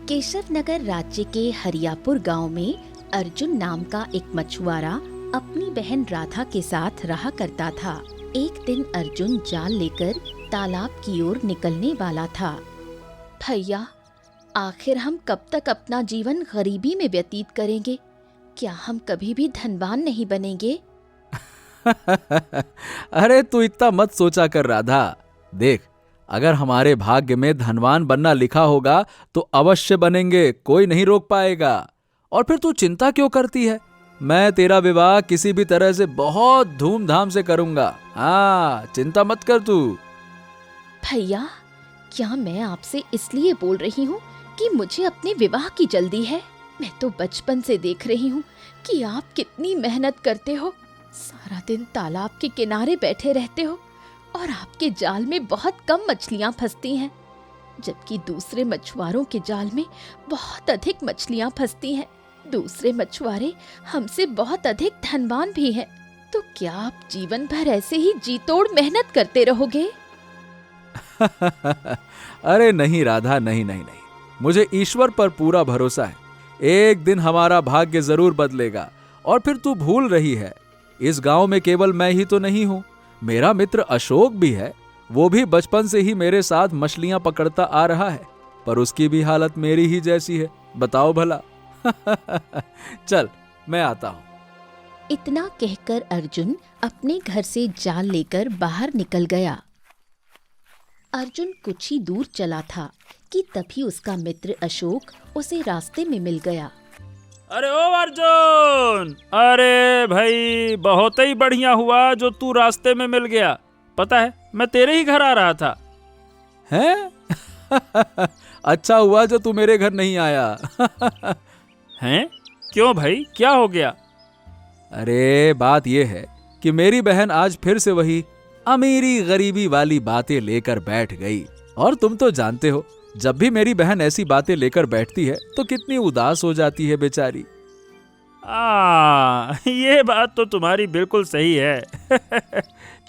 केशव नगर राज्य के हरियापुर गांव में अर्जुन नाम का एक मछुआरा अपनी बहन राधा के साथ रहा करता था। एक दिन अर्जुन जाल लेकर तालाब की ओर निकलने वाला था। भैया, आखिर हम कब तक अपना जीवन गरीबी में व्यतीत करेंगे? क्या हम कभी भी धनवान नहीं बनेंगे? अरे तू इतना मत सोचा कर राधा। देख, अगर हमारे भाग्य में धनवान बनना लिखा होगा तो अवश्य बनेंगे, कोई नहीं रोक पाएगा। और फिर तू चिंता क्यों करती है? मैं तेरा विवाह किसी भी तरह से बहुत धूमधाम से करूंगा। हाँ, चिंता मत कर तू। भैया, क्या मैं आपसे इसलिए बोल रही हूँ कि मुझे अपने विवाह की जल्दी है? मैं तो बचपन से देख रही हूँ कि आप कितनी मेहनत करते हो। सारा दिन तालाब के किनारे बैठे रहते हो और आपके जाल में बहुत कम मछलियाँ फंसती हैं, जबकि दूसरे मछुआरों के जाल में बहुत अधिक मछलियाँ फंसती हैं। दूसरे मछुआरे हमसे बहुत अधिक धनवान भी हैं। तो क्या आप जीवन भर ऐसे ही जी तोड़ मेहनत करते रहोगे? अरे नहीं राधा, नहीं नहीं नहीं, मुझे ईश्वर पर पूरा भरोसा है। एक दिन हमारा भाग्य जरूर बदलेगा। और फिर तू भूल रही है, इस गांव में केवल मैं ही तो नहीं हूं, मेरा मित्र अशोक भी है। वो भी बचपन से ही मेरे साथ मछलियां पकड़ता आ रहा है, पर उसकी भी हालत मेरी ही जैसी है। बताओ भला। चल, मैं आता हूं। इतना कहकर अर्जुन अपने घर से जाल लेकर बाहर निकल गया। अर्जुन कुछ ही दूर चला था कि तभी उसका मित्र अशोक उसे रास्ते में मिल गया। अरे ओ अर्जुन, अरे भाई, बहुत ही बढ़िया हुआ जो तू रास्ते में मिल गया। पता है, मैं तेरे ही घर आ रहा था। हैं? अच्छा हुआ जो तू मेरे घर नहीं आया। हैं? क्यों भाई, क्या हो गया? अरे बात यह है कि मेरी बहन आज फिर से वही अमीरी गरीबी वाली बातें लेकर बैठ गई। और तुम तो जानते हो, जब भी मेरी बहन ऐसी बातें लेकर बैठती है तो कितनी उदास हो जाती है बेचारी। ये बात तो तुम्हारी बिल्कुल सही है।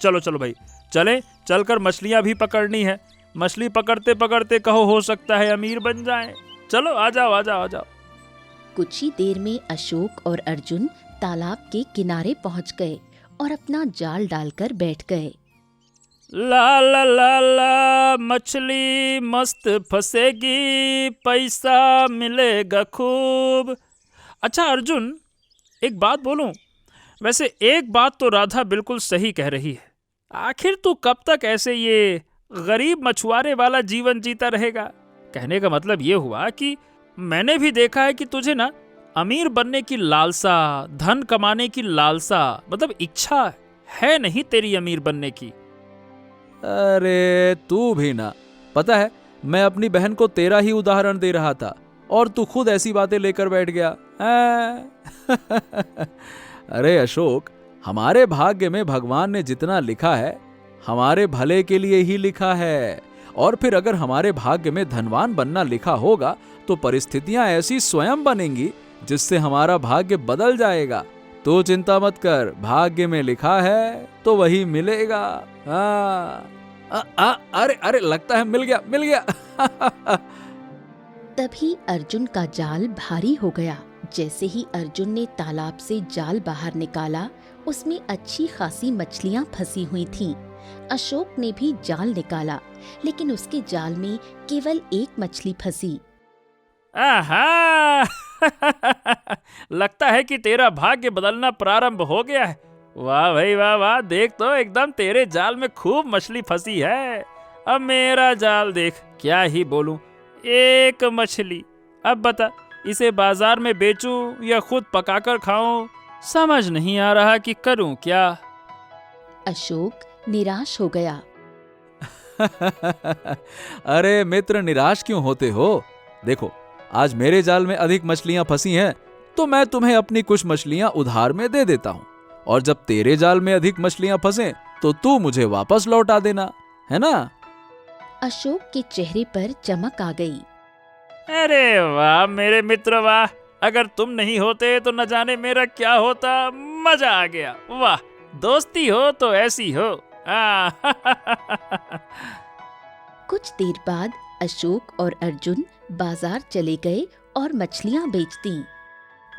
चलो चलो भाई, चलकर मछलियां भी पकड़नी है। मछली पकड़ते पकड़ते कहो हो सकता है अमीर बन जाएं। चलो आ जाओ आ जाओ आ जाओ। कुछ ही देर में अशोक और अर्जुन तालाब के किनारे पहुंच गए और अपना जाल डालकर बैठ गए। ला ला ला ला, मछली मस्त फंसेगी, पैसा मिलेगा खूब। अच्छा अर्जुन, एक बात बोलूं? वैसे एक बात तो राधा बिल्कुल सही कह रही है। आखिर तू कब तक ऐसे ये गरीब मछुआरे वाला जीवन जीता रहेगा? कहने का मतलब ये हुआ कि मैंने भी देखा है कि तुझे ना अमीर बनने की लालसा, धन कमाने की लालसा, मतलब इच्छा है नहीं तेरी अमीर बनने की। अरे तू भी ना, पता है, मैं अपनी बहन को तेरा ही उदाहरण दे रहा था और तू खुद ऐसी बातें लेकर बैठ गया। अरे अशोक, हमारे भाग्य में भगवान ने जितना लिखा है हमारे भले के लिए ही लिखा है। और फिर अगर हमारे भाग्य में धनवान बनना लिखा होगा तो परिस्थितियां ऐसी स्वयं बनेंगी जिससे हमारा भाग्य बदल जाएगा। तो चिंता मत कर, भाग्य में लिखा है तो वही मिलेगा। अरे अरे, लगता है मिल गया। तभी अर्जुन का जाल भारी हो गया। जैसे ही अर्जुन ने तालाब से जाल बाहर निकाला, उसमें अच्छी खासी मछलियां फंसी हुई थीं। अशोक ने भी जाल निकाला, लेकिन उसके जाल में केवल एक मछली फंसी। आहा! लगता है कि तेरा भाग्य बदलना प्रारंभ हो गया है। वाह भाई वाह वाह, देख तो एकदम तेरे जाल में खूब मछली फंसी है। अब मेरा जाल देख, क्या ही बोलूं, एक मछली। अब बता, इसे बाजार में बेचूं या खुद पकाकर खाऊं, समझ नहीं आ रहा कि करूं क्या। अशोक निराश हो गया। अरे मित्र, निराश क्यों होते हो? देखो, आज मेरे जाल में अधिक मछलियां फंसी हैं तो मैं तुम्हें अपनी कुछ मछलियां उधार में दे देता हूं, और जब तेरे जाल में अधिक मछलियां फंसे तो तू मुझे वापस लौटा देना, है ना? अशोक के चेहरे पर चमक आ गई। अरे वाह मेरे मित्र वाह, अगर तुम नहीं होते तो न जाने मेरा क्या होता। मजा आ गया। वाह, दोस्ती हो तो ऐसी हो। कुछ देर बाद अशोक और अर्जुन बाजार चले गए और मछलियां बेच दी।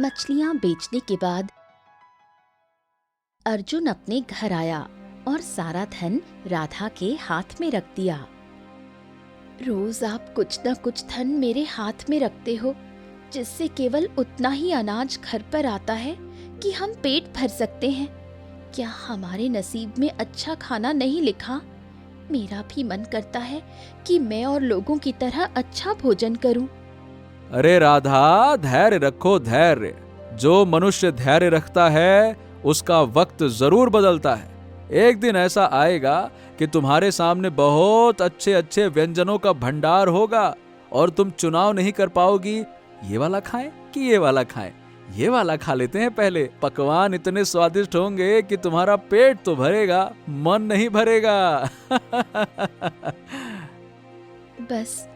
मछलियां बेचने के बाद अर्जुन अपने घर आया और सारा धन राधा के हाथ में रख दिया। रोज आप कुछ न कुछ धन मेरे हाथ में रखते हो, जिससे केवल उतना ही अनाज घर पर आता है कि हम पेट भर सकते हैं। क्या हमारे नसीब में अच्छा खाना नहीं लिखा? मेरा भी मन करता है कि मैं और लोगों की तरह अच्छा भोजन करूं। अरे राधा, धैर्य रखो, धैर्य। जो मनुष्य धैर्य रखता है उसका वक्त जरूर बदलता है। एक दिन ऐसा आएगा कि तुम्हारे सामने बहुत अच्छे अच्छे व्यंजनों का भंडार होगा और तुम चुनाव नहीं कर पाओगी, ये वाला खाएं कि ये वाला खाएं। ये वाला खा लेते हैं पहले। पकवान इतने स्वादिष्ट होंगे कि तुम्हारा पेट तो भरेगा, मन नहीं भरेगा। बस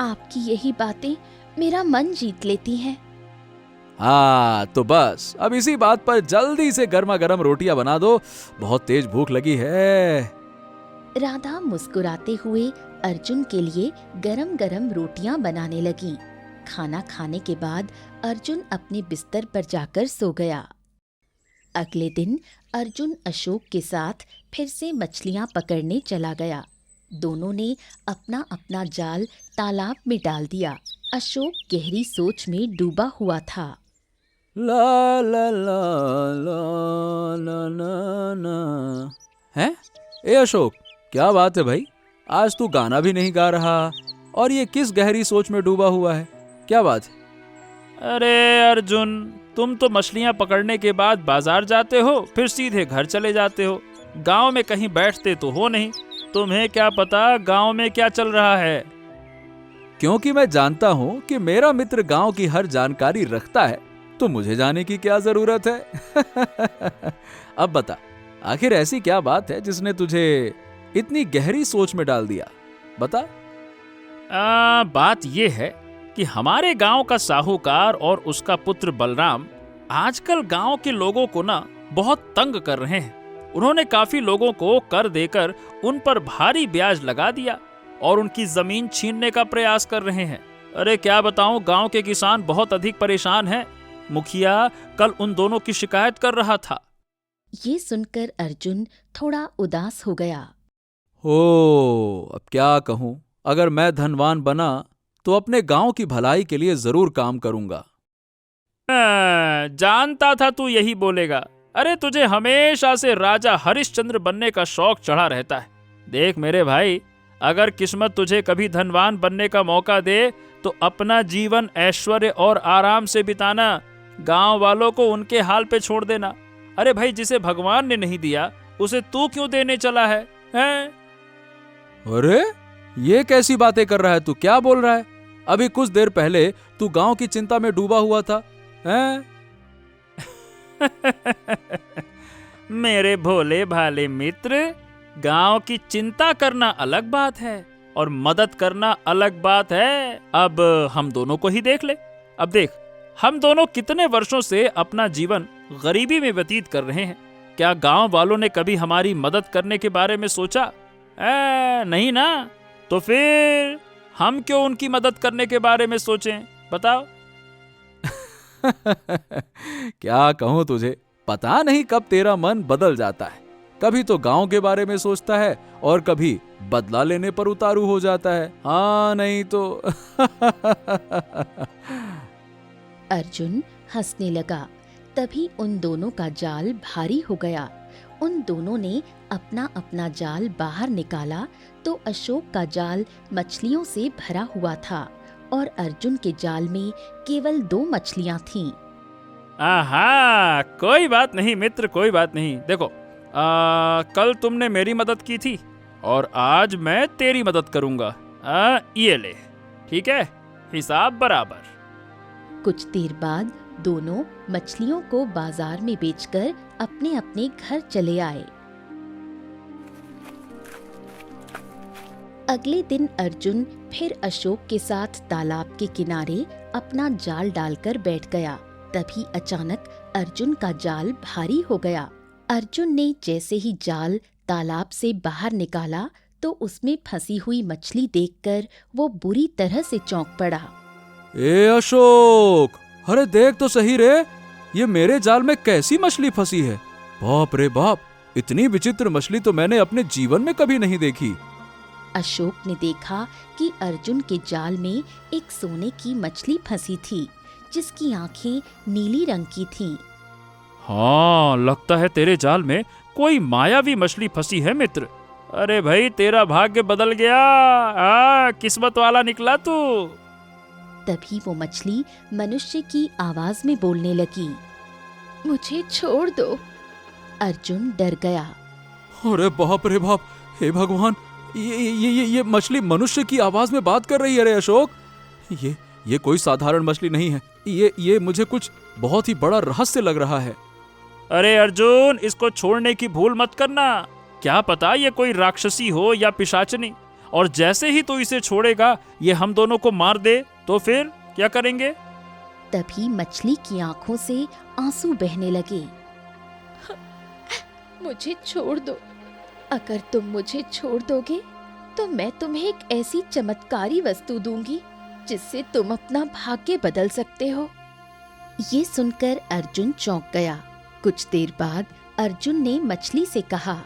आपकी यही बातें मेरा मन जीत लेती हैं। हाँ तो बस अब इसी बात पर जल्दी से गर्मा गर्म रोटियां बना दो, बहुत तेज भूख लगी है। राधा मुस्कुराते हुए अर्जुन के लिए गरम गरम रोटियां बनाने लगी। खाना खाने के बाद अर्जुन अपने बिस्तर पर जाकर सो गया। अगले दिन अर्जुन अशोक के साथ फिर से मछलियां पकड़ने चला गया। दोनों ने अपना अपना जाल तालाब में डाल दिया। अशोक गहरी सोच में डूबा हुआ था। ला ला ला ला ला ला ला। हैं? ए अशोक, क्या बात है भाई? आज तू गाना भी नहीं गा रहा और ये किस गहरी सोच में डूबा हुआ है? क्या बात है? अरे अर्जुन, तुम तो मछलियां पकड़ने के बाद बाजार जाते हो, फिर सीधे घर चले जाते हो। गांव में कहीं बैठते तो हो नहीं। तुम्हें क्या पता गांव में क्या चल रहा है? क्योंकि मैं जानता हूं कि मेरा मित्र गांव की हर जानकारी रखता है, तो मुझे जाने की क्या जरूरत है? अब बता, आखिर ऐसी क्या बात है जिसने तुझे इतनी गहरी सोच में डाल दिया? बता। बात ये है कि हमारे गांव का साहूकार और उसका पुत्र बलराम आजकल गांव के लोगों को ना बहुत तंग कर रहे हैं। उन्होंने काफी लोगों को कर देकर उन पर भारी ब्याज लगा दिया और उनकी जमीन छीनने का प्रयास कर रहे हैं। अरे क्या बताऊं, गांव के किसान बहुत अधिक परेशान हैं। मुखिया कल उन दोनों की शिकायत कर रहा था। ये सुनकर अर्जुन थोड़ा उदास हो गया। अब क्या कहूं, अगर मैं धनवान बना तो अपने गांव की भलाई के लिए जरूर काम करूंगा। जानता था तू यही बोलेगा। अरे तुझे हमेशा से राजा हरिश्चंद्र बनने का शौक चढ़ा रहता है। देख मेरे भाई, अगर किस्मत तुझे कभी धनवान बनने का मौका दे तो अपना जीवन ऐश्वर्य और आराम से बिताना। गांव वालों को उनके हाल पे छोड़ देना। अरे भाई, जिसे भगवान ने नहीं दिया उसे तू क्यों देने चला है, हैं? अरे ये कैसी बातें कर रहा है तू? क्या बोल रहा है? अभी कुछ देर पहले तू गांव की चिंता में डूबा हुआ था, हैं? मेरे भोले भाले मित्र, गांव की चिंता करना अलग बात है और मदद करना अलग बात है। अब हम दोनों को ही देख ले। अब देख, हम दोनों कितने वर्षों से अपना जीवन गरीबी में व्यतीत कर रहे हैं। क्या गांव वालों ने कभी हमारी मदद करने के बारे में सोचा? नहीं ना। तो फिर हम क्यों उनकी मदद करने के बारे में सोचें? बताओ। क्या कहूं तुझे, पता नहीं कब तेरा मन बदल जाता है। कभी तो गांव के बारे में सोचता है और कभी बदला लेने पर उतारू हो जाता है। हाँ नहीं तो। अर्जुन हंसने लगा। तभी उन दोनों का जाल भारी हो गया। उन दोनों ने अपना अपना जाल बाहर निकाला तो अशोक का जाल मछलियों से भरा हुआ था और अर्जुन के जाल में केवल 2 मछलियां थीं। आहा, कोई बात नहीं मित्र, कोई बात नहीं। देखो, कल तुमने मेरी मदद की थी और आज मैं तेरी मदद करूंगा। ये ले, ठीक है, हिसाब बराबर। कुछ देर बाद दोनों मछलियों को बाजार में बेचकर अपने अपने घर चले आए। अगले दिन अर्जुन फिर अशोक के साथ तालाब के किनारे अपना जाल डालकर बैठ गया। तभी अचानक अर्जुन का जाल भारी हो गया। अर्जुन ने जैसे ही जाल तालाब से बाहर निकाला तो उसमें फंसी हुई मछली देखकर वो बुरी तरह से चौंक पड़ा। ए अशोक, अरे देख तो सही रे, ये मेरे जाल में कैसी मछली फंसी है। बाप रे बाप, इतनी विचित्र मछली तो मैंने अपने जीवन में कभी नहीं देखी। अशोक ने देखा कि अर्जुन के जाल में एक सोने की मछली फंसी थी, जिसकी आंखें नीली रंग की थीं। हाँ, लगता है तेरे जाल में कोई मायावी मछली फंसी है मित्र। अरे भाई, तेरा भाग्य बदल गया। किस्मत वाला निकला तू। तभी वो मछली मनुष्य की आवाज में बोलने लगी। मुझे छोड़ दो। अर्जुन डर गया। अरे बाप रे बाप, हे भगवान, ये मछली मनुष्य की आवाज में बात कर रही है रे अशोक। ये कोई साधारण मछली नहीं है। ये मुझे कुछ बहुत ही बड़ा रहस्य लग रहा है। अरे अर्जुन, इसको छोड़ने की भूल मत करना। क्या पता ये कोई राक्षसी हो या पिशाचनी, और जैसे ही तू इसे छोड़ेगा ये हम दोनों को मार दे तो फिर क्या करेंगे? तभी मछली की आंखों से आंसू बहने लगे। मुझे छोड़ दो। अगर तुम मुझे छोड़ दोगे तो मैं तुम्हें एक ऐसी चमत्कारी वस्तु दूंगी जिससे तुम अपना भाग्य बदल सकते हो। ये सुनकर अर्जुन चौंक गया। कुछ देर बाद अर्जुन ने मछली से कहा,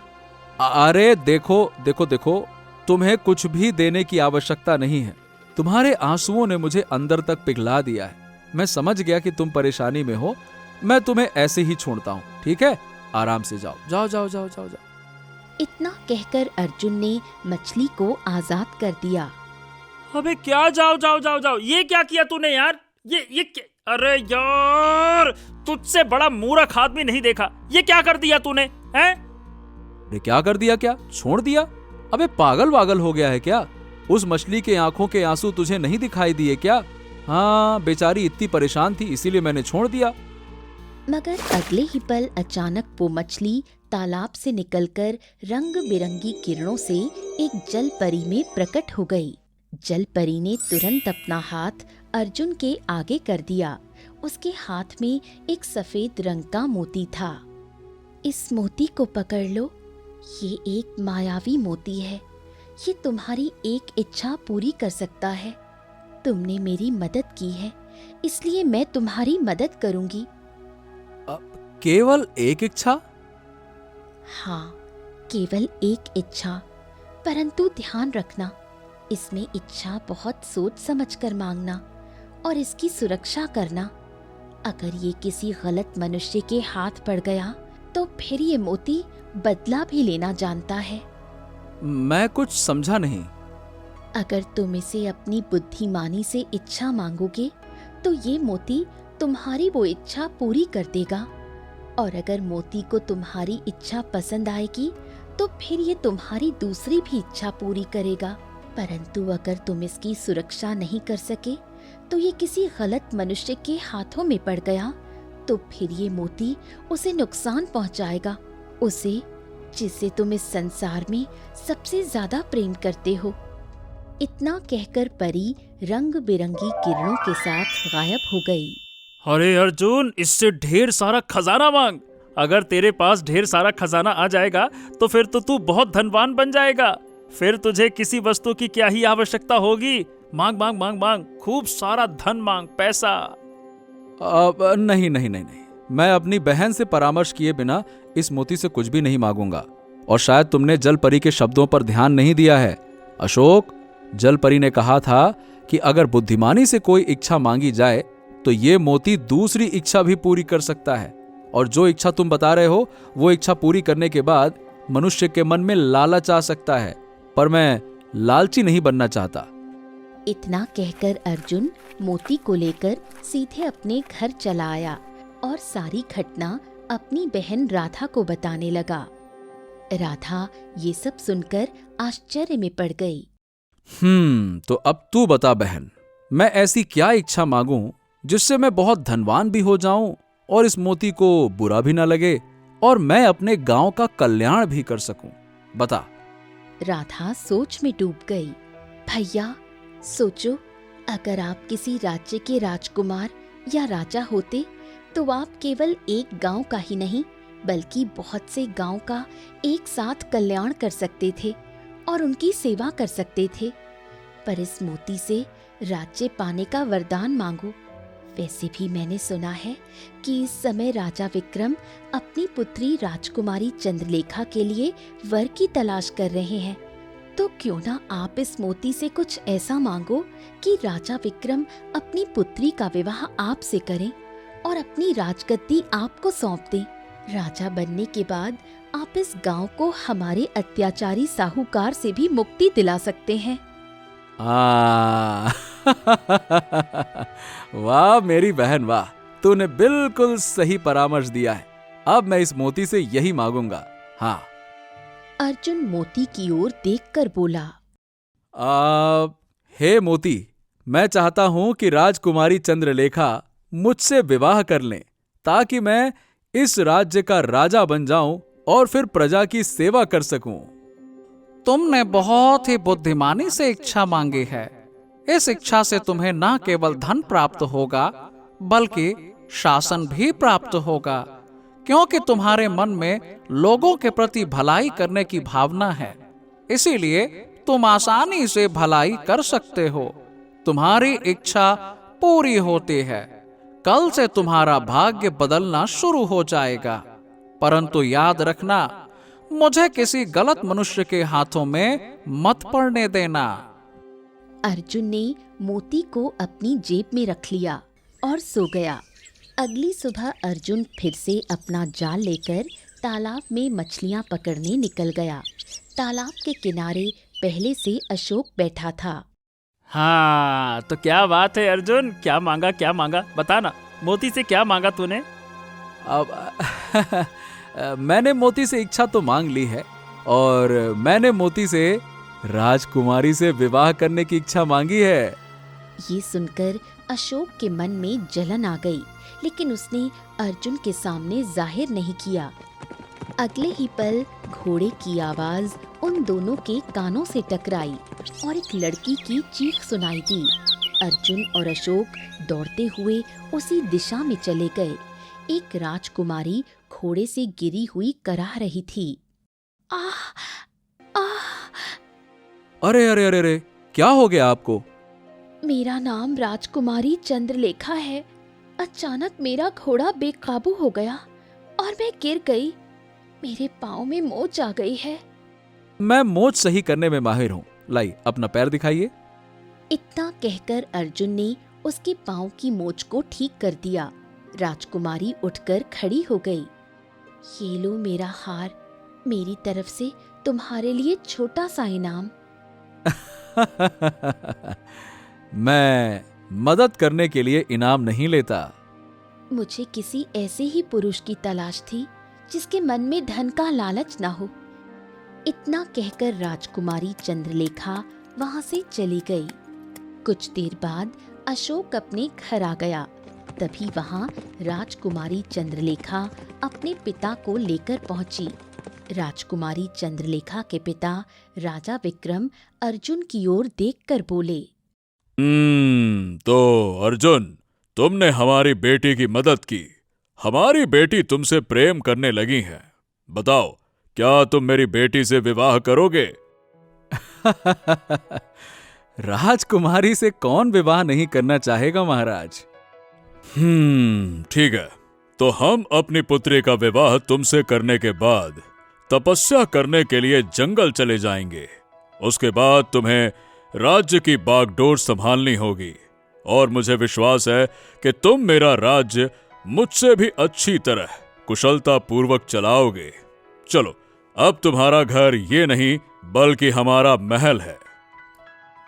अरे देखो देखो देखो, तुम्हें कुछ भी देने की आवश्यकता नहीं है। तुम्हारे आंसुओं ने मुझे अंदर तक पिघला दिया है। मैं समझ गया कि तुम परेशानी में हो। मैं तुम्हें ऐसे ही छोड़ता हूँ, ठीक है? आराम से जाओ जाओ जाओ जाओ जाओ जाओ। इतना कहकर अर्जुन ने मछली को आजाद कर दिया। अबे क्या जाओ जाओ जाओ जाओ, ये क्या किया तूने यार? ये क्या? अरे यार, तुझसे बड़ा मूर्ख आदमी नहीं देखा। ये क्या कर दिया तूने, हैं? अरे क्या कर दिया? क्या छोड़ दिया? अबे पागल वागल हो गया है क्या? उस मछली के आंखों के आंसू तुझे नहीं दिखाई दिए क्या? हाँ, बेचारी इतनी परेशान थी, इसीलिए मैंने छोड़ दिया। मगर अगले ही पल अचानक वो मछली तालाब से निकलकर रंग बिरंगी किरणों से एक जल परी में प्रकट हो गई। जल परी ने तुरंत अपना हाथ अर्जुन के आगे कर दिया। उसके हाथ में एक सफेद रंग का मोती था। इस मोती को पकड़ लो। ये एक मायावी मोती है। ये तुम्हारी एक इच्छा पूरी कर सकता है। तुमने मेरी मदद की है, इसलिए मैं तुम्हारी मदद करूंगी। केवल एक इच्छा? हाँ, केवल एक इच्छा, परंतु ध्यान रखना, इसमें इच्छा बहुत सोच समझ कर मांगना और इसकी सुरक्षा करना। अगर ये किसी गलत मनुष्य के हाथ पड़ गया तो फिर ये मोती बदला भी लेना जानता है। मैं कुछ समझा नहीं। अगर तुम इसे अपनी बुद्धिमानी से इच्छा मांगोगे तो ये मोती तुम्हारी वो इच्छा पूरी कर देगा, और अगर मोती को तुम्हारी इच्छा पसंद आएगी तो फिर ये तुम्हारी दूसरी भी इच्छा पूरी करेगा। परंतु अगर तुम इसकी सुरक्षा नहीं कर सके तो ये किसी गलत मनुष्य के हाथों में पड़ गया तो फिर ये मोती उसे नुकसान पहुंचाएगा, उसे जिसे तुम इस संसार में सबसे ज्यादा प्रेम करते हो। इतना कहकर परी रंग बिरंगी किरणों के साथ गायब हो गई। अरे अर्जुन, इससे ढेर सारा खजाना मांग। अगर तेरे पास ढेर सारा खजाना आ जाएगा तो फिर तो तू बहुत धनवान बन जाएगा। फिर तुझे किसी वस्तु की क्या ही आवश्यकता होगी। मांग मांग मांग मांग, खूब सारा धन मांग, पैसा। नहीं नहीं नहीं नहीं, मैं अपनी बहन से परामर्श किए बिना इस मोती से कुछ भी नहीं मांगूंगा। और शायद तुमने जल परी के शब्दों पर ध्यान नहीं दिया है। अशोक, जल परी ने कहा था कि अगर बुद्धिमानी से कोई इच्छा मांगी जाए तो ये मोती दूसरी इच्छा भी पूरी कर सकता है। और जो इच्छा तुम बता रहे हो वो इच्छा पूरी करने के बाद मनुष्य के मन में लालच आ सकता है, पर मैं लालची नहीं बनना चाहता। इतना कहकर अर्जुन मोती को लेकर सीधे अपने घर चला आया और सारी घटना अपनी बहन राधा को बताने लगा। राधा ये सब सुनकर आश्चर्य में पड़ गई। तो अब तू बता बहन, मैं ऐसी क्या इच्छा मांगूं जिससे मैं बहुत धनवान भी हो जाऊं और इस मोती को बुरा भी ना लगे और मैं अपने गांव का कल्याण भी कर सकूं? बता। राधा सोच में डूब गई। भैया सोचो, अगर आप किसी राज्य के राजकुमार या राजा होते तो आप केवल एक गांव का ही नहीं बल्कि बहुत से गांव का एक साथ कल्याण कर सकते थे और उनकी सेवा कर सकते थे। पर इस मोती से राज्य पाने का वरदान मांगो। वैसे भी मैंने सुना है कि इस समय राजा विक्रम अपनी पुत्री राजकुमारी चंद्रलेखा के लिए वर की तलाश कर रहे हैं। तो क्यों ना आप इस मोती से कुछ ऐसा मांगो कि राजा विक्रम अपनी पुत्री का विवाह आपसे करें और अपनी राजगद्दी आपको सौंप दें। राजा बनने के बाद आप इस गांव को हमारे अत्याचारी साहूकार से भी मुक्ति दिला सकते हैं। वाह मेरी बहन वाह, तूने बिल्कुल सही परामर्श दिया है। अब मैं इस मोती से यही मांगूंगा। हाँ। अर्जुन मोती की ओर देखकर बोला, हे मोती, मैं चाहता हूं कि राजकुमारी चंद्रलेखा मुझसे विवाह कर लें, ताकि मैं इस राज्य का राजा बन जाऊं और फिर प्रजा की सेवा कर सकूं। तुमने बहुत ही बुद्धिमानी से इच्छा मांगी है। इस इच्छा से तुम्हें न केवल धन प्राप्त होगा बल्कि शासन भी प्राप्त होगा, क्योंकि तुम्हारे मन में लोगों के प्रति भलाई करने की भावना है। इसीलिए तुम आसानी से भलाई कर सकते हो। तुम्हारी इच्छा पूरी होती है। कल से तुम्हारा भाग्य बदलना शुरू हो जाएगा। परंतु याद रखना, मुझे किसी गलत मनुष्य के हाथों में मत पड़ने देना। अर्जुन ने मोती को अपनी जेब में रख लिया और सो गया। अगली सुबह अर्जुन फिर से अपना जाल लेकर तालाब में मछलियां पकड़ने निकल गया। तालाब के किनारे पहले से अशोक बैठा था। हाँ, तो क्या बात है अर्जुन, क्या मांगा बता ना, मोती से क्या मांगा तूने? अब मैंने मोती से इच्छा तो मांग ली है, और मैंने मोती से राजकुमारी से विवाह करने की इच्छा मांगी है। ये सुनकर अशोक के मन में जलन आ गई, लेकिन उसने अर्जुन के सामने जाहिर नहीं किया। अगले ही पल घोड़े की आवाज उन दोनों के कानों से टकराई और एक लड़की की चीख सुनाई दी। अर्जुन और अशोक दौड़ते हुए उसी दिशा में चले गए। एक राजकुमारी घोड़े से गिरी हुई कराह रही थी। आह आह, अरे अरे अरे अरे, क्या हो गया आपको? मेरा नाम राजकुमारी चंद्रलेखा है। अचानक मेरा घोड़ा बेकाबू हो गया और मैं गिर गई। मेरे पाँव में मोच आ गई है। मैं मोच सही करने में माहिर हूँ। लाई, अपना पैर दिखाइए। इतना कहकर अर्जुन ने उसके पाँव की मोच को ठीक कर दिया। राजकुमारी उठकर खड़ी हो गई। ये लो मेरा हार, मेरी तरफ से तुम्हारे लिए छोटा सा इनाम। मैं मदद करने के लिए इनाम नहीं लेता। मुझे किसी ऐसे ही पुरुष की तलाश थी जिसके मन में धन का लालच ना हो। इतना कहकर राजकुमारी चंद्रलेखा वहां से चली गई। कुछ देर बाद अशोक अपने घर आ गया। तभी वहां राजकुमारी चंद्रलेखा अपने पिता को लेकर पहुंची। राजकुमारी चंद्रलेखा के पिता राजा विक्रम अर्जुन की ओर देखकर बोले, तो अर्जुन, तुमने हमारी बेटी की मदद की। हमारी बेटी तुमसे प्रेम करने लगी है। बताओ, क्या तुम मेरी बेटी से विवाह करोगे? राजकुमारी से कौन विवाह नहीं करना चाहेगा महाराज? ठीक है, तो हम अपनी पुत्री का विवाह तुमसे करने के बाद तपस्या करने के लिए जंगल चले जाएंगे। उसके बाद तुम्हें राज्य की बागडोर संभालनी होगी, और मुझे विश्वास है कि तुम मेरा राज्य मुझसे भी अच्छी तरह कुशलता पूर्वक चलाओगे। चलो, अब तुम्हारा घर ये नहीं बल्कि हमारा महल है।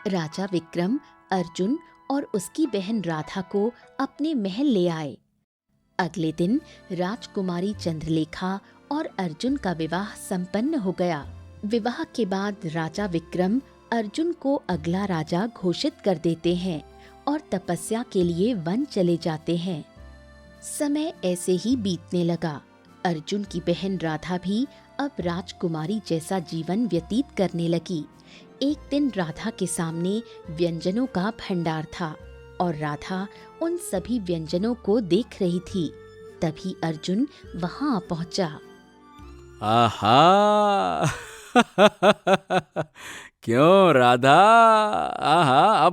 राजा विक्रम अर्जुन और उसकी बहन राधा को अपने महल ले आए। अगले दिन राजकुमारी चंद्रलेखा और अर्जुन का विवाह संपन्न हो गया। विवाह के बाद राजा विक्रम अर्जुन को अगला राजा घोषित कर देते हैं और तपस्या के लिए वन चले जाते हैं। समय ऐसे ही बीतने लगा। अर्जुन की बहन राधा भी अब राजकुमारी जैसा जीवन व्यतीत करने लगी। एक दिन राधा के सामने व्यंजनों का भंडार था और राधा उन सभी व्यंजनों को देख रही थी। तभी अर्जुन वहां पहुंचा। आहा! क्यों राधा? आहा, अब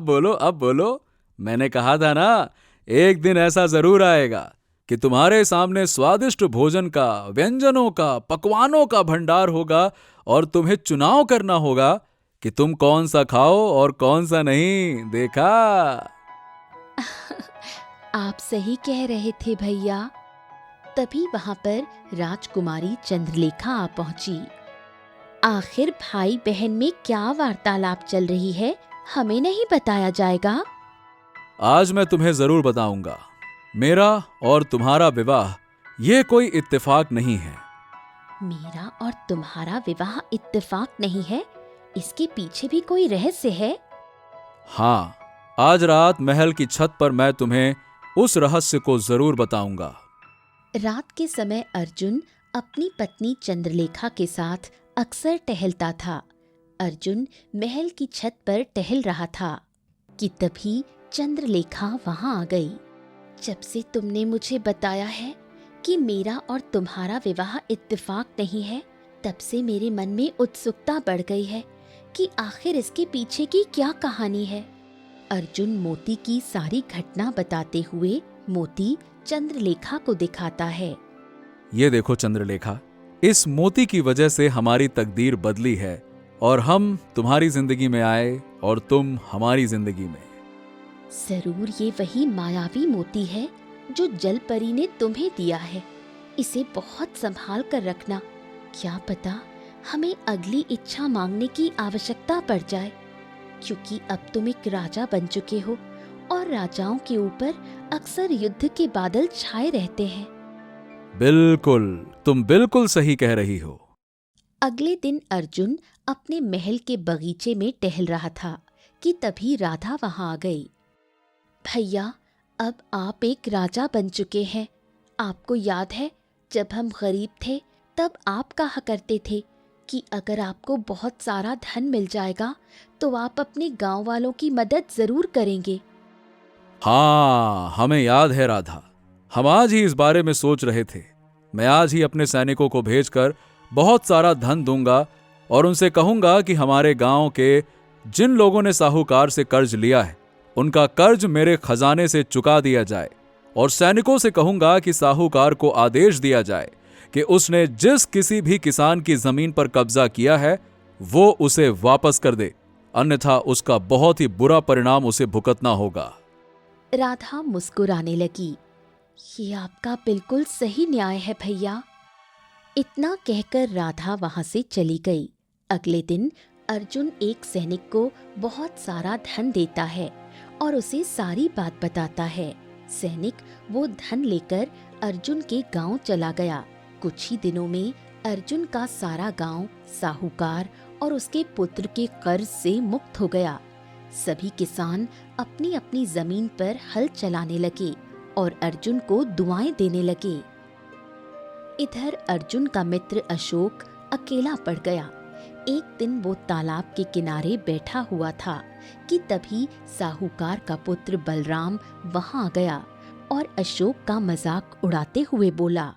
बोलो। मैंने कहा था ना, एक दिन ऐसा जरूर आएगा कि तुम्हारे सामने स्वादिष्ट भोजन का, व्यंजनों का, पकवानों का भंडार होगा और तुम्हें चुनाव करना होगा कि तुम कौन सा खाओ और कौन सा नहीं। देखा? आप सही कह रहे थे भैया। तभी वहां पर राजकुमारी चंद्रलेखा आ पहुंची। आखिर भाई बहन में क्या वार्तालाप चल रही है, हमें नहीं बताया जाएगा? आज मैं तुम्हें जरूर बताऊंगा। मेरा और तुम्हारा विवाह ये कोई इत्तेफाक नहीं है। मेरा और तुम्हारा विवाह इत्तेफाक नहीं है? इसके पीछे भी कोई रहस्य है? हाँ, आज रात महल की छत पर मैं तुम्हें उस रहस्य को जरूर बताऊंगा। रात के समय अर्जुन अपनी पत्नी चंद्रलेखा के साथ अक्सर टहलता था। अर्जुन महल की छत पर टहल रहा था कि तभी चंद्रलेखा वहां आ गई। जब से तुमने मुझे बताया है कि मेरा और तुम्हारा विवाह इत्तेफाक नहीं है, तब से मेरे मन में उत्सुकता बढ़ गई है कि आखिर इसके पीछे की क्या कहानी है। अर्जुन मोती की सारी घटना बताते हुए मोती चंद्रलेखा को दिखाता है। ये देखो चंद्रलेखा, इस मोती की वजह से हमारी तकदीर बदली है और हम तुम्हारी जिंदगी में आए और तुम हमारी जिंदगी में। जरूर ये वही मायावी मोती है जो जल परी ने तुम्हें दिया है। इसे बहुत संभाल कर रखना। क्या पता हमें अगली इच्छा मांगने की आवश्यकता पड़ जाए, क्योंकि अब तुम एक राजा बन चुके हो और राजाओं के ऊपर अक्सर युद्ध के बादल छाए रहते हैं। बिल्कुल, तुम बिल्कुल सही कह रही हो। अगले दिन अर्जुन अपने महल के बगीचे में टहल रहा था कि तभी राधा वहां आ गई। भैया, अब आप एक राजा बन चुके हैं। आपको याद है, जब हम गरीब थे तब आप कहा करते थे कि अगर आपको बहुत सारा धन मिल जाएगा तो आप अपने गांव वालों की मदद जरूर करेंगे। हाँ, हमें याद है राधा। हम आज ही इस बारे में सोच रहे थे। मैं आज ही अपने सैनिकों को भेजकर बहुत सारा धन दूंगा और उनसे कहूंगा कि हमारे गांव के जिन लोगों ने साहूकार से कर्ज लिया है, उनका कर्ज मेरे खजाने से चुका दिया जाए। और सैनिकों से कहूंगा कि साहूकार को आदेश दिया जाए कि उसने जिस किसी भी किसान की जमीन पर कब्जा किया है वो उसे वापस कर दे, अन्यथा उसका बहुत ही बुरा परिणाम उसे भुगतना होगा। राधा मुस्कुराने लगी। ये आपका बिल्कुल सही न्याय है भैया। इतना कहकर राधा वहां से चली गई। अगले दिन अर्जुन एक सैनिक को बहुत सारा धन देता है और उसे सारी बात बताता है। सैनिक वो धन लेकर अर्जुन के गांव चला गया। कुछ ही दिनों में अर्जुन का सारा गांव साहूकार और उसके पुत्र के कर्ज से मुक्त हो गया। सभी किसान अपनी अपनी जमीन पर हल चलाने लगे और अर्जुन को दुआएं देने लगे। इधर अर्जुन का मित्र अशोक अकेला पड़ गया। एक दिन वो तालाब के किनारे बैठा हुआ था कि तभी साहूकार का पुत्र बलराम वहां आ गया और अशोक का मजाक उड़ाते हुए बोला,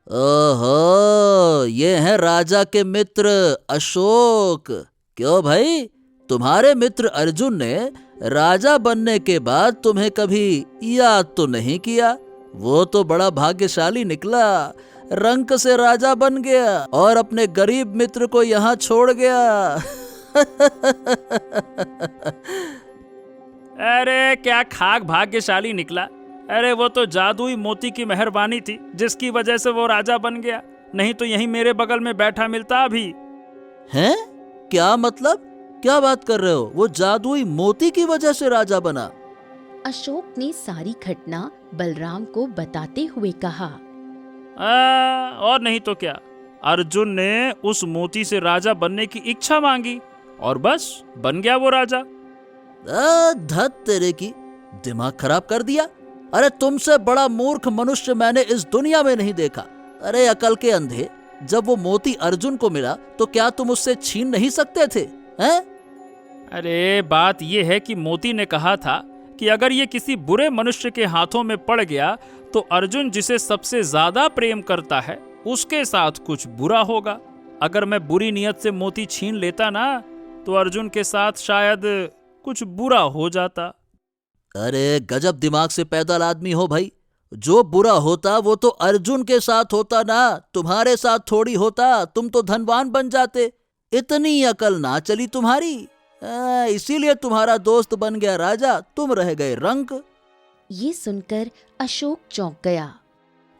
ओहो, ये है राजा के मित्र अशोक। क्यों भाई, तुम्हारे मित्र अर्जुन ने राजा बनने के बाद तुम्हें कभी याद तो नहीं किया? वो तो बड़ा भाग्यशाली निकला, रंक से राजा बन गया और अपने गरीब मित्र को यहाँ छोड़ गया। अरे क्या खाक भाग्यशाली निकला। अरे वो तो जादुई मोती की मेहरबानी थी जिसकी वजह से वो राजा बन गया, नहीं तो यहीं मेरे बगल में बैठा मिलता अभी। हैं? क्या मतलब? क्या बात कर रहे हो? वो जादुई मोती की वजह से राजा बना? अशोक ने सारी घटना बलराम को बताते हुए कहा। और नहीं तो क्या, अर्जुन ने उस मोती से राजा बनने की इच्छा मांगी और बस बन गया वो राजा। धत तेरे की, दिमाग खराब कर दिया। अरे तुमसे बड़ा मूर्ख मनुष्य मैंने इस दुनिया में नहीं देखा। अरे अकल के अंधे, जब वो मोती अर्जुन को मिला तो क्या तुम उससे छीन नहीं सकते थे? हैं? अरे बात ये है कि मोती ने कहा था कि अगर ये किसी बुरे मनुष्य के हाथों में पड़ गया तो अर्जुन जिसे सबसे ज्यादा प्रेम करता है उसके साथ कुछ बुरा होगा, अगर मैं बुरी नियत से मोती छीन लेता ना तो अर्जुन के साथ शायद कुछ बुरा हो जाता। अरे गजब दिमाग से पैदल आदमी हो भाई। जो बुरा होता वो तो अर्जुन के साथ होता ना, तुम्हारे साथ थोड़ी होता। तुम तो धनवान बन जाते। इतनी अकल ना चली तुम्हारी। इसीलिए तुम्हारा दोस्त बन गया राजा, तुम रह गए रंक। ये सुनकर अशोक चौंक गया।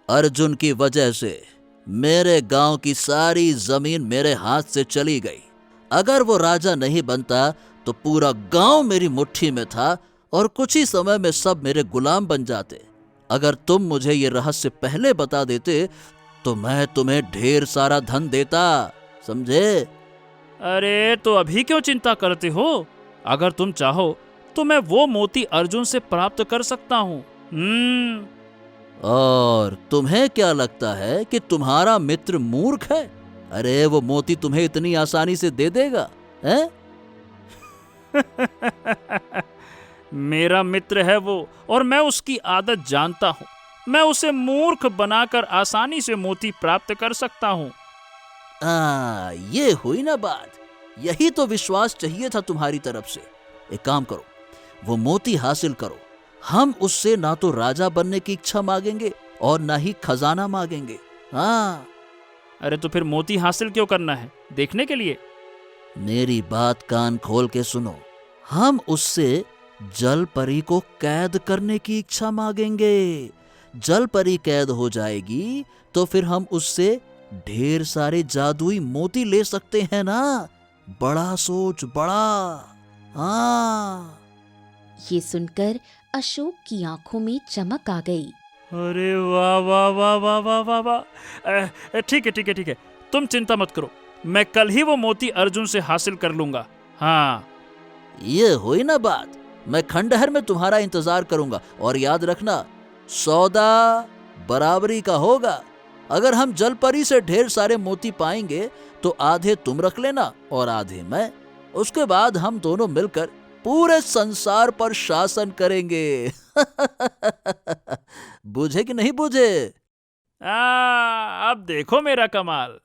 अर्जुन की वजह से मेरे गांव की सारी जमीन मेरे हाथ से चली गई। अगर वो राजा नहीं बनता तो पूरा गांव मेरी मुट्ठी में था और कुछ ही समय में सब मेरे गुलाम बन जाते। अगर तुम मुझे ये रहस्य पहले बता देते तो मैं तुम्हें ढेर सारा धन देता, समझे? अरे तो अभी क्यों चिंता करते हो? अगर तुम चाहो तो मैं वो मोती अर्जुन से प्राप्त कर सकता हूँ। और तुम्हें क्या लगता है कि तुम्हारा मित्र मूर्ख है? अरे वो मोती तुम्हें इतनी आसानी से दे देगा, हैं? मेरा मित्र है वो और मैं उसकी आदत जानता हूँ। मैं उसे मूर्ख बनाकर आसानी से मोती प्राप्त कर सकता हूँ। ये हुई ना बात। यही तो विश्वास चाहिए था तुम्हारी तरफ से। एक काम करो, वो मोती हासिल करो। हम उससे ना तो राजा बनने की इच्छा मांगेंगे और ना ही खजाना मांगेंगे। हाँ। अरे तो फिर मोती हासिल क्यों करना है? देखने के लिए? मेरी बात कान खोल के सुनो। हम उससे जल परी को कैद करने की इच्छा मांगेंगे। जल परी कैद हो जाएगी तो फिर हम उससे ढेर सारे जादुई मोती ले सकते हैं ना। बड़ा सोच, बड़ा। हाँ। ये सुनकर अशोक की आंखों में चमक आ गई। अरे वाह वाह वाह वाह वाह वाह वाह। ठीक है ठीक है ठीक है, तुम चिंता मत करो। मैं कल ही वो मोती अर्जुन से हासिल कर लूंगा। हाँ। ये हुई ना बात। मैं खंडहर में तुम्हारा इंतजार करूंगा और याद रखना, सौदा बराबरी का होगा। अगर हम जलपरी से ढेर सारे मोती पाएंगे तो आधे तुम रख लेना और आधे मैं। उसके बाद हम दोनों मिलकर पूरे संसार पर शासन करेंगे। बुझे कि नहीं बुझे? अब देखो मेरा कमाल।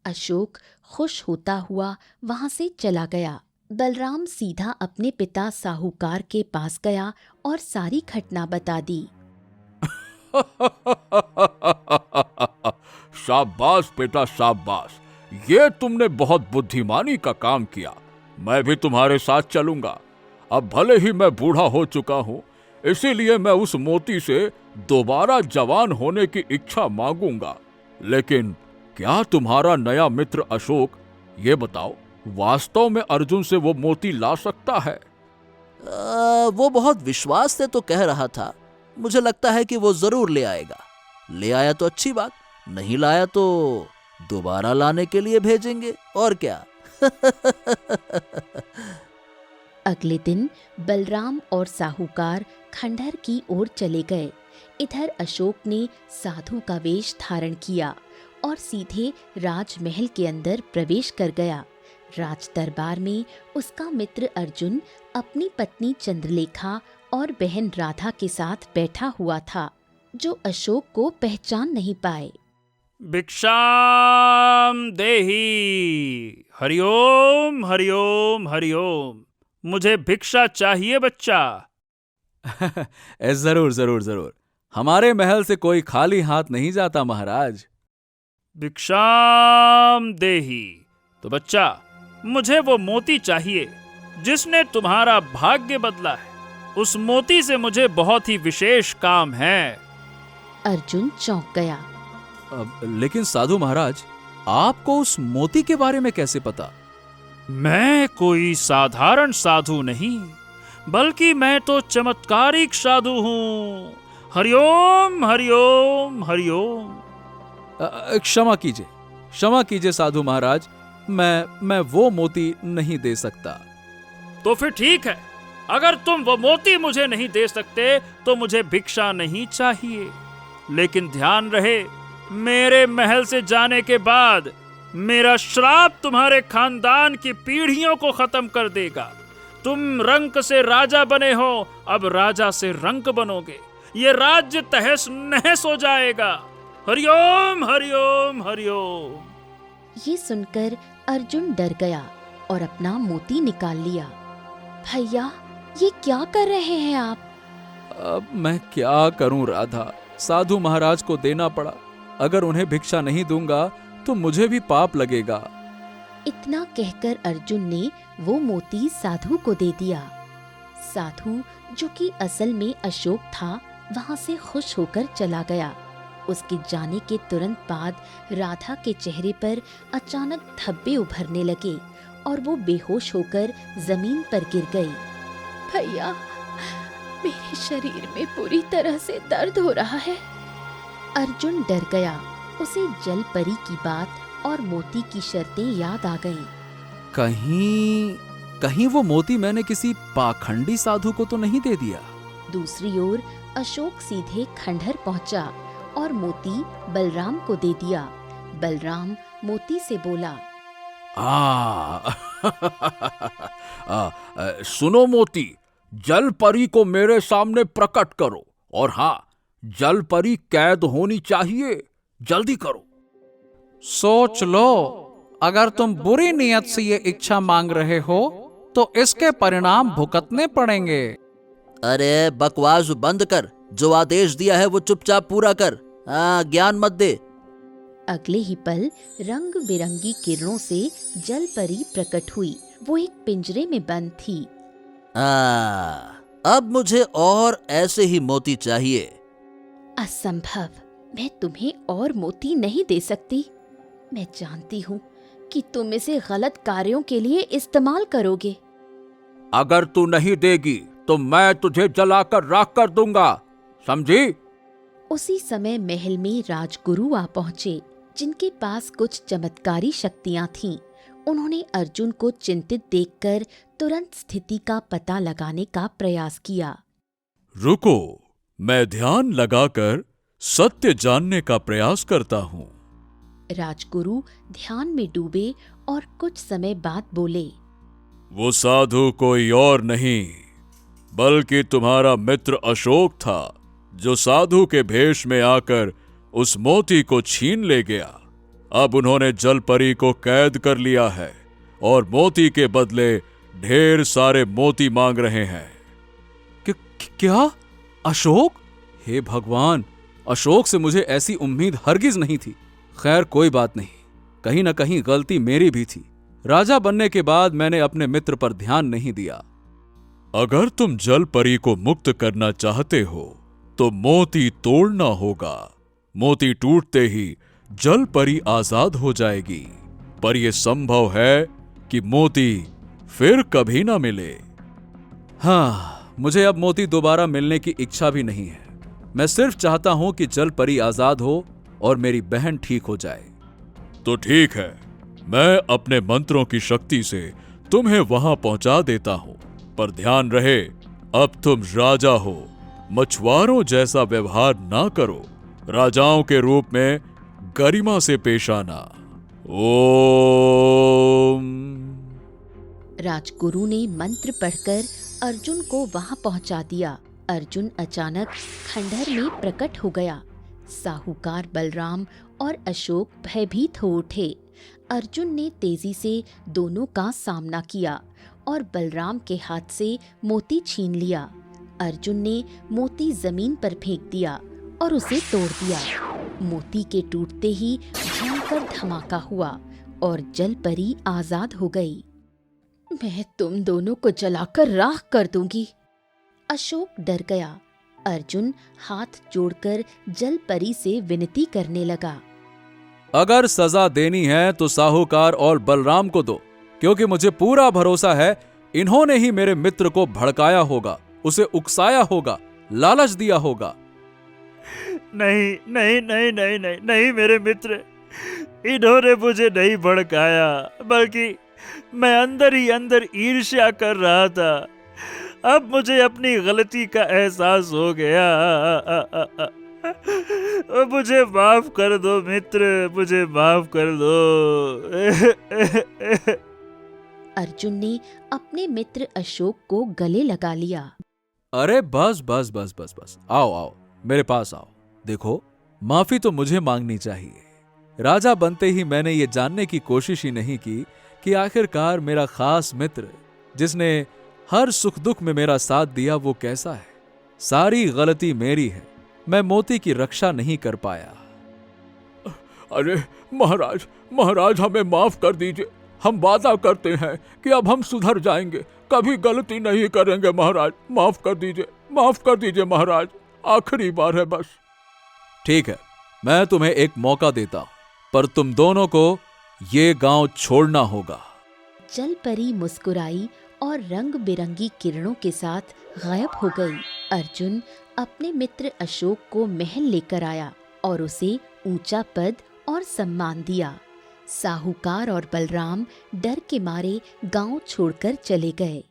अशोक खुश होता हुआ वहां से चला गया। बलराम सीधा अपने पिता साहूकार के पास गया और सारी घटना बता दी। शाबाश बेटा शाबाश, ये तुमने बहुत बुद्धिमानी का काम किया। मैं भी तुम्हारे साथ चलूंगा। अब भले ही मैं बूढ़ा हो चुका हूं, इसीलिए मैं उस मोती से दोबारा जवान होने की इच्छा मांगूंगा। लेकिन क्या तुम्हारा नया मित्र अशोक, ये बताओ, वास्तव में अर्जुन से वो मोती ला सकता है? वो बहुत विश्वास से तो कह रहा था। मुझे लगता है कि वो जरूर ले आएगा। ले आया तो अच्छी बात, नहीं लाया तो दोबारा लाने के लिए भेजेंगे, और क्या। अगले दिन बलराम और साहूकार खंडहर की ओर चले गए। इधर अशोक ने साधु का वेश धारण किया और सीधे राजमहल के अंदर प्रवेश कर गया। राज दरबार में उसका मित्र अर्जुन अपनी पत्नी चंद्रलेखा और बहन राधा के साथ बैठा हुआ था, जो अशोक को पहचान नहीं पाए। भिक्षाम देहि। हरिओम हरिओम हरिओम। मुझे भिक्षा चाहिए बच्चा। जरूर जरूर जरूर, हमारे महल से कोई खाली हाथ नहीं जाता महाराज। भिक्षाम देहि। तो बच्चा, मुझे वो मोती चाहिए जिसने तुम्हारा भाग्य बदला है। उस मोती से मुझे बहुत ही विशेष काम है। अर्जुन चौंक गया। लेकिन साधु महाराज, आपको उस मोती के बारे में कैसे पता? मैं कोई साधारण साधु नहीं, बल्कि मैं तो चमत्कारिक साधु हूँ। हरिओम हरिओम हरिओम। क्षमा कीजिए साधु महाराज, मैं वो मोती नहीं दे सकता। तो फिर ठीक है, अगर तुम वो मोती मुझे नहीं दे सकते तो मुझे भिक्षा नहीं चाहिए। लेकिन ध्यान रहे, मेरे महल से जाने के बाद मेरा श्राप तुम्हारे खानदान की पीढ़ियों को खत्म कर देगा। तुम रंक से राजा बने हो, अब राजा से रंक बनोगे। ये राज्य तहस नहस हो जाएगा। हरिओम हरिओम हरिओम। ये सुनकर अर्जुन डर गया और अपना मोती निकाल लिया। भैया, ये क्या कर रहे हैं आप? अब मैं क्या करूं राधा, साधु महाराज को देना पड़ा। अगर उन्हें भिक्षा नहीं दूंगा तो मुझे भी पाप लगेगा। इतना कहकर अर्जुन ने वो मोती साधु को दे दिया। साधु, जो कि असल में अशोक था, वहां से खुश होकर चला गया। उसके जाने के तुरंत बाद राधा के चेहरे पर अचानक धब्बे उभरने लगे और वो बेहोश होकर जमीन पर गिर गई। भैया, मेरे शरीर में पूरी तरह से दर्द हो रहा है। अर्जुन डर गया। उसे जल परी की बात और मोती की शर्तें याद आ गईं। कहीं वो मोती मैंने किसी पाखंडी साधु को तो नहीं दे दिया? दूसरी ओर अशोक सीधे खंडहर पहुंचा और मोती बलराम को दे दिया। बलराम मोती से बोला, सुनो मोती, जल परी को मेरे सामने प्रकट करो, और हाँ, जल परी कैद होनी चाहिए, जल्दी करो। सोच लो, अगर तुम बुरी नियत से ये इच्छा मांग रहे हो तो इसके परिणाम भुगतने पड़ेंगे। अरे बकवास बंद कर, जो आदेश दिया है वो चुपचाप पूरा कर। ज्ञान मत दे। अगले ही पल रंग बिरंगी किरणों से जल परी प्रकट हुई। वो एक पिंजरे में बंद थी। अब मुझे और ऐसे ही मोती चाहिए। असंभव, मैं तुम्हें और मोती नहीं दे सकती। मैं जानती हूँ कि तुम इसे गलत कार्यों के लिए इस्तेमाल करोगे। अगर तू नहीं देगी तो मैं तुझे जलाकर राख कर दूंगा, समझी? उसी समय महल में राजगुरु आ पहुंचे, जिनके पास कुछ चमत्कारी शक्तियां थीं। उन्होंने अर्जुन को चिंतित देखकर तुरंत स्थिति का पता लगाने का प्रयास किया। रुको, मैं ध्यान लगाकर सत्य जानने का प्रयास करता हूँ। राजगुरु ध्यान में डूबे और कुछ समय बाद बोले, वो साधु कोई और नहीं बल्कि तुम्हारा मित्र अशोक था, जो साधु के भेष में आकर उस मोती को छीन ले गया। अब उन्होंने जल परी को कैद कर लिया है और मोती के बदले ढेर सारे मोती मांग रहे हैं। क्या? अशोक? हे भगवान, अशोक से मुझे ऐसी उम्मीद हरगिज नहीं थी। खैर, कोई बात नहीं, कहीं न कहीं गलती मेरी भी थी। राजा बनने के बाद मैंने अपने मित्र पर ध्यान नहीं दिया। अगर तुम जल परी को मुक्त करना चाहते हो तो मोती तोड़ना होगा। मोती टूटते ही जल परी आजाद हो जाएगी, पर यह संभव है कि मोती फिर कभी ना मिले। हाँ, मुझे अब मोती दोबारा मिलने की इच्छा भी नहीं है। मैं सिर्फ चाहता हूं कि जल परी आजाद हो और मेरी बहन ठीक हो जाए। तो ठीक है, मैं अपने मंत्रों की शक्ति से तुम्हें वहां पहुंचा देता हूं, पर ध्यान रहे, अब तुम राजा हो, मछुआरों जैसा व्यवहार ना करो। राजाओं के रूप में गरिमा से पेश आना। ओम। राजगुरु ने मंत्र पढ़कर अर्जुन को वहां पहुंचा दिया। अर्जुन अचानक खंडहर में प्रकट हो गया। साहूकार बलराम और अशोक भयभीत हो उठे। अर्जुन ने तेजी से दोनों का सामना किया और बलराम के हाथ से मोती छीन लिया। अर्जुन ने मोती जमीन पर फेंक दिया और उसे तोड़ दिया। मोती के टूटते ही भयंकर धमाका हुआ और जल परी आजाद हो गई। मैं तुम दोनों को जलाकर राख कर दूंगी। अशोक डर गया। अर्जुन हाथ जोड़कर जल परी से विनती करने लगा। अगर सजा देनी है तो साहूकार और बलराम को दो, क्योंकि मुझे पूरा भरोसा है इन्होंने ही मेरे मित्र को भड़काया होगा, उसे उकसाया होगा, लालच दिया होगा। नहीं नहीं नहीं नहीं नहीं नहीं मेरे मित्र, इन्होंने मुझे नहीं भड़काया, बल्कि मैं अंदर ही अंदर ईर्ष्या कर रहा था। अब मुझे अपनी गलती का एहसास हो गया। मुझे माफ कर दो मित्र, मुझे माफ कर दो। अर्जुन ने अपने मित्र अशोक को गले लगा लिया। अरे बस बस बस बस बस, आओ आओ, मेरे पास आओ। देखो, माफी तो मुझे मांगनी चाहिए, राजा बनते ही मैंने ये जानने की कोशिश ही नहीं की कि आखिरकार मेरा खास मित्र, जिसने हर सुख दुख में मेरा साथ दिया, वो कैसा है। सारी गलती मेरी है, मैं मोती की रक्षा नहीं कर पाया। अरे महाराज, महाराज हमें माफ कर दीजिए। हम वादा करते हैं कि अब हम सुधर जाएंगे, कभी गलती नहीं करेंगे महाराज। माफ कर दीजिए, माफ कर दीजिए महाराज, आखिरी बार है बस। ठीक है, मैं तुम्हें एक मौका देता हूं, पर तुम दोनों को ये गांव छोड़ना होगा। जल परी मुस्कुराई और रंग बिरंगी किरणों के साथ गायब हो गई। अर्जुन अपने मित्र अशोक को महल लेकर आया और उसे ऊंचा पद और सम्मान दिया। साहूकार और बलराम डर के मारे गांव छोड़कर चले गए।